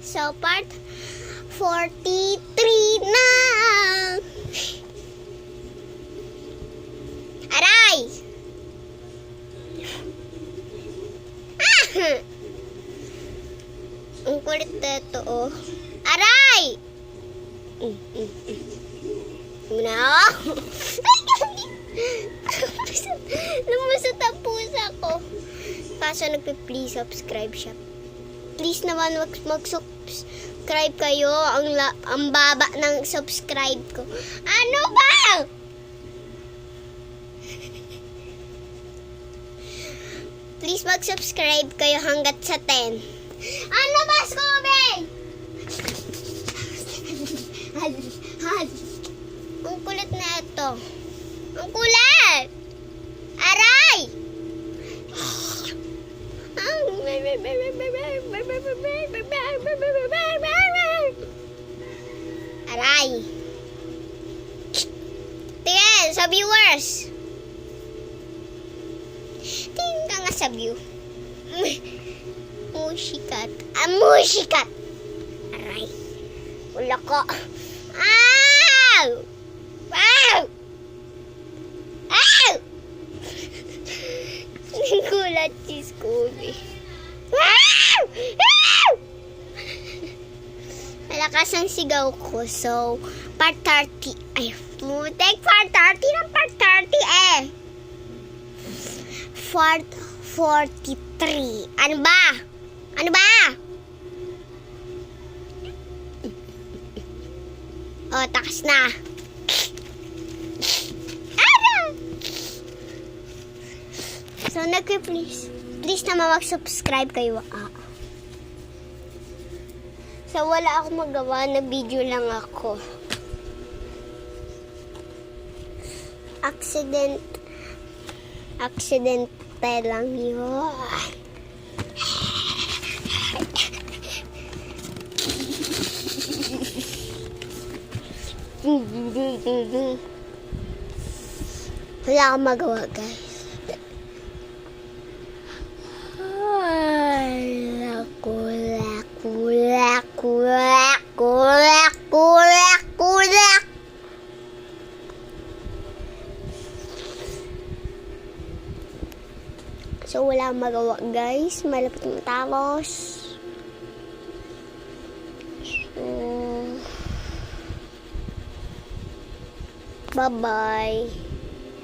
So, part 43 na. Aray! Ang kulit na ito, oh. Aray! Muna ako. Lumusot ang pusa ko. Kaso nagpe-please subscribe siya. Please naman mag-subscribe kayo. Ang baba ng subscribe ko. Ano ba? Please mag-subscribe kayo hanggat sa 10. Ano ba, Scooby? Ang kulit na ito. Ang kulit! Aray! Aray! Tingnan sa viewers. Tingnan ka nga sa view. Musikat. Musikat! Aray! Wala ko. Ow! Ow! Ow! Gulat si Scooby. Ow! Ow! Malakas ang sigaw ko. So, part 30. Ay, take part 30 ng part 30 eh. Part 43. Ano ba? Ano ba? Oh, takas na. So, please naman mag-subscribe kayo. So, wala akong magawa na video lang ako. Accident lang yun. Wala akong magawa, guys. Kulak. So, wala akong magawa, guys. Malapit matapos. So, bye-bye.